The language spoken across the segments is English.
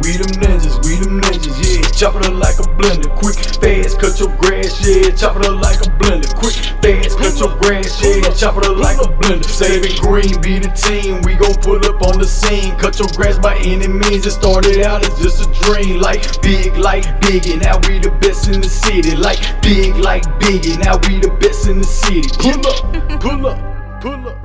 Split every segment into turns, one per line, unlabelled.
We them ninjas, yeah. Chop it up like a blender, quick, fast, cut your grass, yeah. Chop it up like a blender, quick, fast, cut your grass, yeah. Chop it up like a blender. Saving green, be the team. We gon' pull up on the scene. Cut your grass by any means. It started out as just a dream, like Biggie. Now we the best in the city, like Biggie. Now we the best in the city. Pull up, pull up, pull up.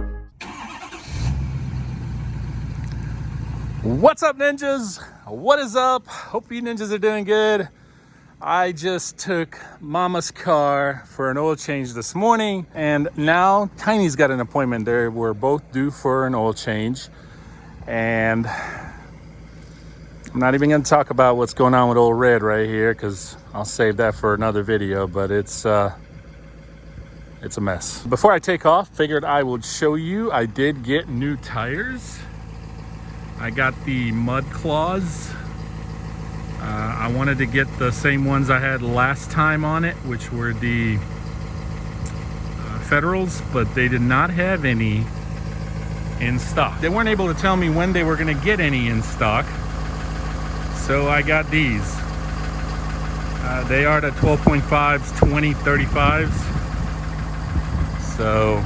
What's up, ninjas? What is up? Hope you ninjas are doing good. I just took Mama's car for an oil change this morning, and now Tiny's got an appointment there. We're both due for an oil change, and I'm not even going to talk about what's going on with old Red right here because I'll save that for another video, but it's a mess. Before I take off, figured I would show you I did get new tires. I got the Mud Claws. I wanted to get the same ones I had last time on it, which were the Federals, but they did not have any in stock. They weren't able to tell me when they were going to get any in stock, so I got these. They are the 12.5s, 2035s. So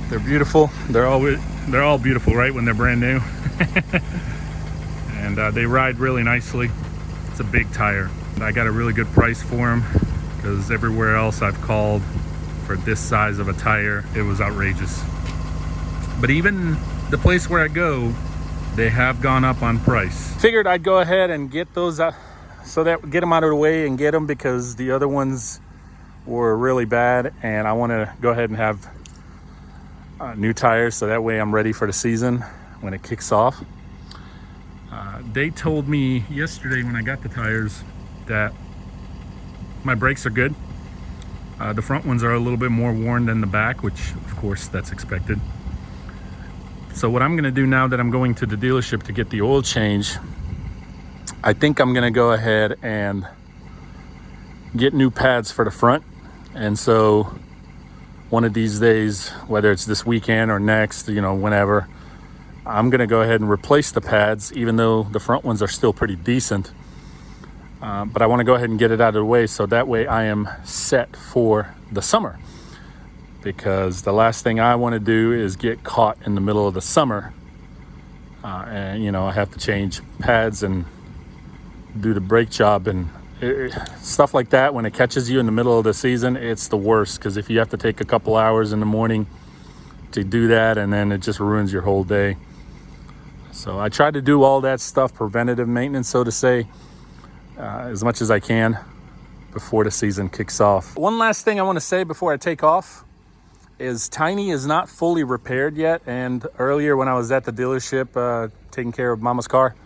they're beautiful. They're all beautiful, right, when they're brand new. And they ride really nicely. It's a big tire. I got a really good price for them because everywhere else I've called for this size of a tire, it was outrageous. But even the place where I go, they have gone up on price. Figured I'd go ahead and get those out, so that get them out of the way and get them, because the other ones were really bad, and I want to go ahead and have new tires so that way I'm ready for the season when it kicks off. They told me yesterday when I got the tires that my brakes are good. The front ones are a little bit more worn than the back, which of course that's expected. So what I'm going to do now that I'm going to the dealership to get the oil change, I think I'm going to go ahead and get new pads for the front. And so one of these days, whether it's this weekend or next, whenever, I'm going to go ahead and replace the pads, even though the front ones are still pretty decent. But I want to go ahead and get it out of the way so that way I am set for the summer. Because the last thing I want to do is get caught in the middle of the summer. And, I have to change pads and do the brake job and stuff like that. When it catches you in the middle of the season, it's the worst, because if you have to take a couple hours in the morning to do that, and then it just ruins your whole day. So I try to do all that stuff, preventative maintenance, so to say, as much as I can before the season kicks off. One last thing I want to say before I take off is Tiny is not fully repaired yet. And earlier when I was at the dealership taking care of Mama's car,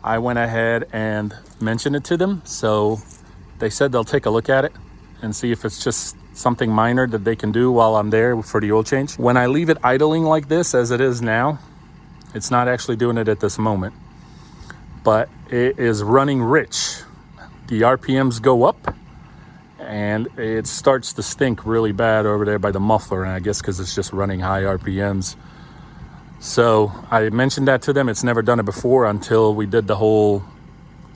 I went ahead and mentioned it to them. So they said they'll take a look at it and see if it's just something minor that they can do while I'm there for the oil change. When I leave it idling like this, as it is now, it's not actually doing it at this moment, but it is running rich. The RPMs go up and it starts to stink really bad over there by the muffler, and I guess because it's just running high RPMs. So I mentioned that to them. It's never done it before until we did the whole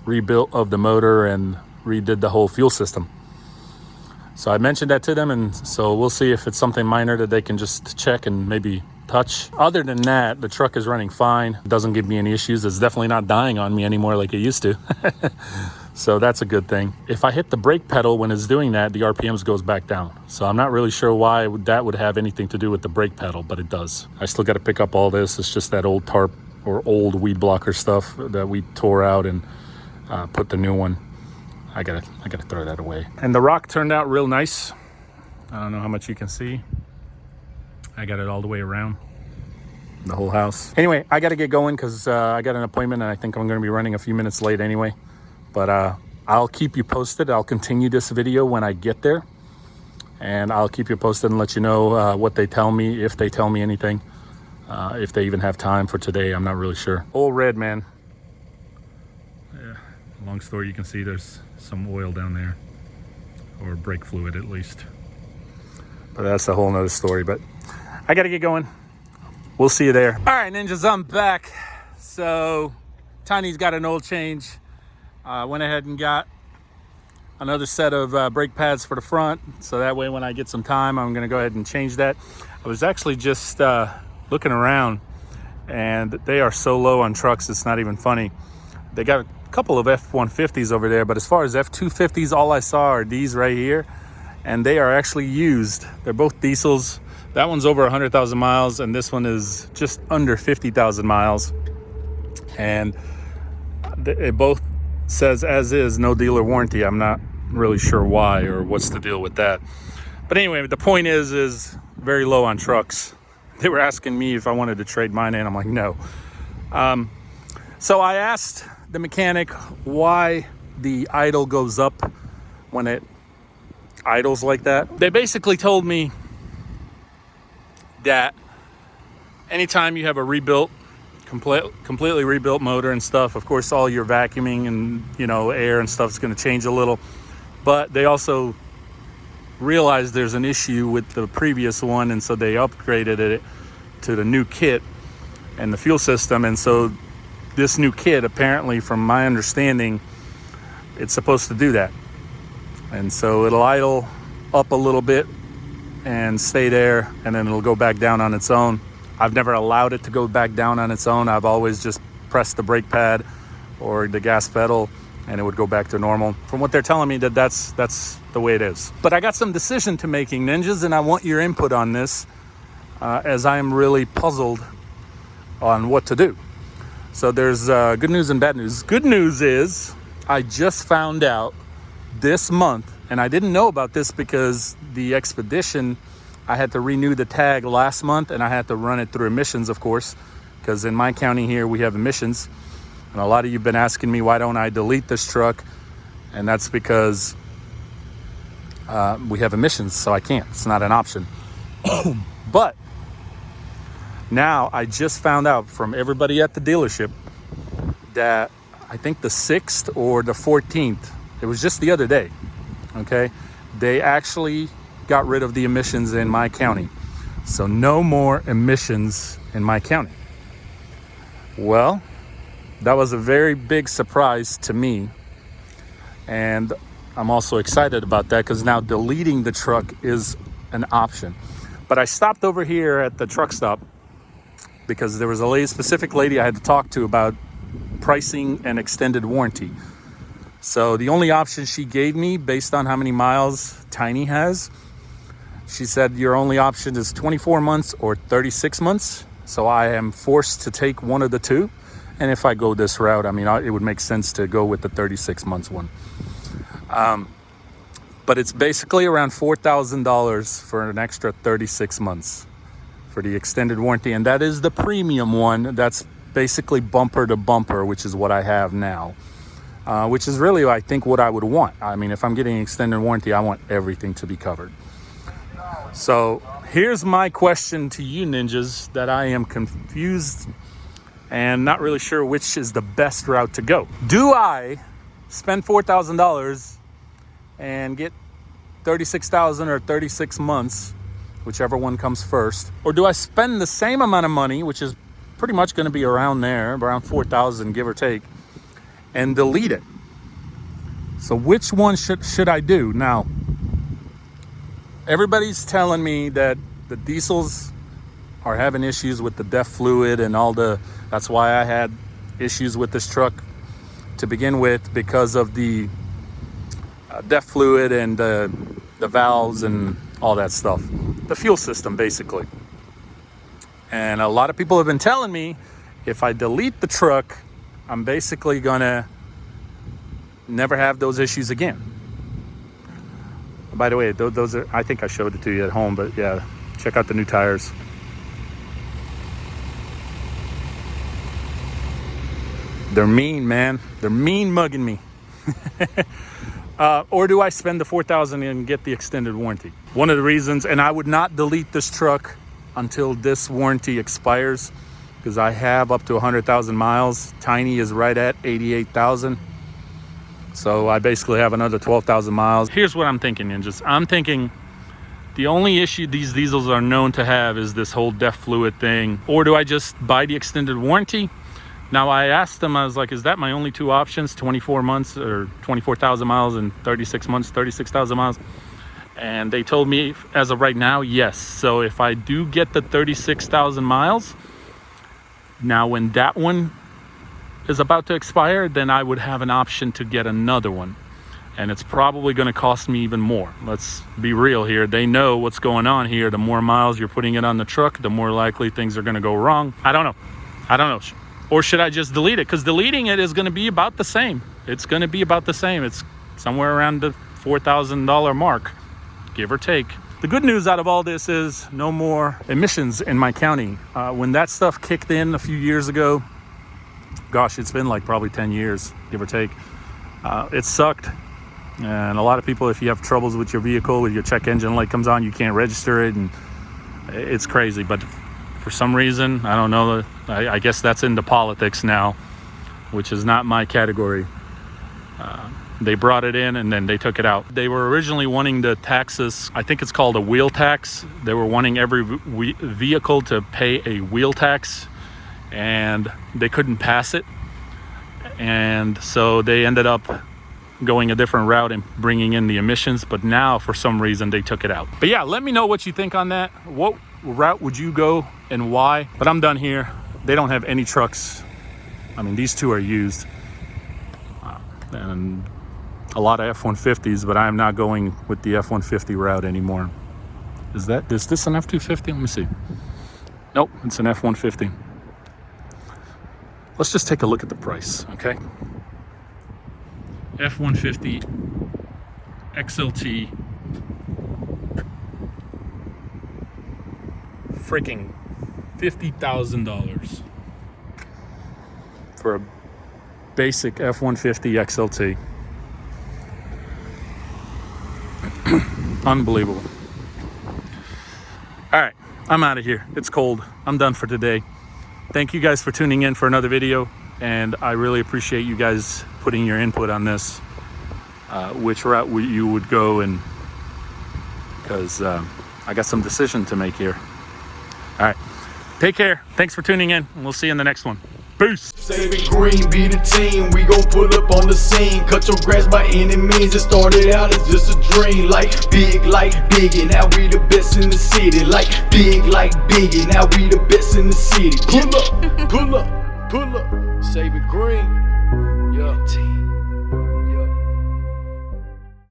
rebuild of the motor and redid the whole fuel system. So I mentioned that to them, and so we'll see if it's something minor that they can just check and maybe touch. Other than that, the truck is running fine. It doesn't give me any issues. It's definitely not dying on me anymore like it used to. So that's a good thing. If I hit the brake pedal when it's doing that, the RPMs goes back down. So I'm not really sure why that would have anything to do with the brake pedal, but it does. I still got to pick up all this. It's just that old tarp or old weed blocker stuff that we tore out and put the new one. I gotta throw that away. And the rock turned out real nice. I don't know how much you can see. I got it all the way around the whole house. Anyway, I got to get going because I got an appointment, and I think I'm going to be running a few minutes late anyway. But I'll keep you posted. I'll continue this video when I get there, and I'll keep you posted and let you know what they tell me, if they tell me anything, if they even have time for today. I'm not really sure. Old Red, man. Yeah, long story. You can see there's some oil down there, or brake fluid at least. But that's a whole nother story. But I got to get going. We'll see you there. All right, ninjas, I'm back. So Tiny's got an oil change. Went ahead and got another set of brake pads for the front, so that way when I get some time, I'm gonna go ahead and change that. I was actually just looking around, and they are so low on trucks, it's not even funny. They got a couple of F-150s over there, but as far as F-250s, all I saw are these right here, and they are actually used. They're both diesels. That one's over 100,000 miles, and this one is just under 50,000 miles. And it both says as is, no dealer warranty. I'm not really sure why or what's the deal with that. But anyway, the point is very low on trucks. They were asking me if I wanted to trade mine in. I'm like, no. So I asked the mechanic why the idle goes up when it idles like that. They basically told me that anytime you have a rebuilt, completely rebuilt motor and stuff, of course all your vacuuming and air and stuff is going to change a little, but they also realized there's an issue with the previous one, and so they upgraded it to the new kit and the fuel system. And so this new kit, apparently from my understanding, it's supposed to do that, and so it'll idle up a little bit and stay there, and then it'll go back down on its own. I've never allowed it to go back down on its own. I've always just pressed the brake pad or the gas pedal and it would go back to normal. From what they're telling me, that's the way it is. But I got some decision to making, ninjas, and I want your input on this, as I am really puzzled on what to do. So there's good news and bad news. Good news is I just found out this month, and I didn't know about this because the Expedition, I had to renew the tag last month, and I had to run it through emissions, of course, because in my county here we have emissions. And a lot of you've been asking me, why don't I delete this truck? And that's because we have emissions, so I can't. It's not an option. But now I just found out from everybody at the dealership that I think the 6th or the 14th, it was just the other day, okay? They actually got rid of the emissions in my county. So no more emissions in my county. Well, that was a very big surprise to me. And I'm also excited about that because now deleting the truck is an option. But I stopped over here at the truck stop because there was a specific lady I had to talk to about pricing and extended warranty. So the only option she gave me based on how many miles Tiny has, she said your only option is 24 months or 36 months. So I am forced to take one of the two. And if I go this route, I mean, it would make sense to go with the 36 months one. But it's basically around $4,000 for an extra 36 months for the extended warranty. And that is the premium one. That's basically bumper to bumper, which is what I have now. Which is really, I think, what I would want. I mean, if I'm getting extended warranty, I want everything to be covered. So here's my question to you, ninjas, that I am confused and not really sure which is the best route to go. Do I spend $4,000 and get 36,000 or 36 months, whichever one comes first? Or do I spend the same amount of money, which is pretty much going to be around there, around 4,000, give or take, and delete it? So which one should I do? Now, everybody's telling me that the diesels are having issues with the DEF fluid and that's why I had issues with this truck to begin with, because of the DEF fluid and the valves and all that stuff. The fuel system, basically. And a lot of people have been telling me if I delete the truck, I'm basically gonna never have those issues again. By the way, those are, I think I showed it to you at home, but yeah, check out the new tires. They're mean, man. They're mean mugging me. Or do I spend the $4,000 and get the extended warranty? One of the reasons, and I would not delete this truck until this warranty expires, because I have up to 100,000 miles. Tiny is right at 88,000. So I basically have another 12,000 miles. Here's what I'm thinking, ninjas. I'm thinking the only issue these diesels are known to have is this whole DEF fluid thing. Or do I just buy the extended warranty, Now I asked them, I was like, is that my only two options, 24 months or 24,000 miles and 36 months, 36,000 miles? And they told me as of right now, yes. So if I do get the 36,000 miles, now when that one is about to expire, then I would have an option to get another one. And it's probably going to cost me even more. Let's be real here. They know what's going on here. The more miles you're putting it on the truck, the more likely things are going to go wrong. I don't know. Or should I just delete it? Because deleting it is going to be about the same. It's going to be about the same. It's somewhere around the $4,000 mark, give or take. The good news out of all this is no more emissions in my county. When that stuff kicked in a few years ago, gosh, it's been like probably 10 years, give or take. It sucked. And a lot of people, if you have troubles with your vehicle, with your check engine light comes on, you can't register it, and it's crazy. But for some reason, I don't know, I guess that's into politics now, which is not my category. They brought it in and then they took it out. They were originally wanting to tax us, I think it's called a wheel tax. They were wanting every vehicle to pay a wheel tax, and they couldn't pass it. And so they ended up going a different route and bringing in the emissions, but now for some reason they took it out. But yeah, let me know what you think on that. What route would you go and why? But I'm done here. They don't have any trucks. I mean, these two are used, and a lot of F-150s, but I'm not going with the F-150 route anymore. Is this an F-250? Let me see. Nope, it's an F-150. Let's just take a look at the price, okay? F-150 XLT, freaking $50,000 for a basic F-150 XLT. Unbelievable. All right, I'm out of here. It's cold. I'm done for today. Thank you guys for tuning in for another video, and I really appreciate you guys putting your input on this, which route you would go, and because I got some decision to make here. All right, take care. Thanks for tuning in, and we'll see you in the next one. Peace.
Saving green, be the team. We gon' pull up on the scene. Cut your grass by any means. It started out as just a dream. Like Biggie. Now we the best in the city. Like Biggie. Now we the best in the city. Pull up, pull up, pull up.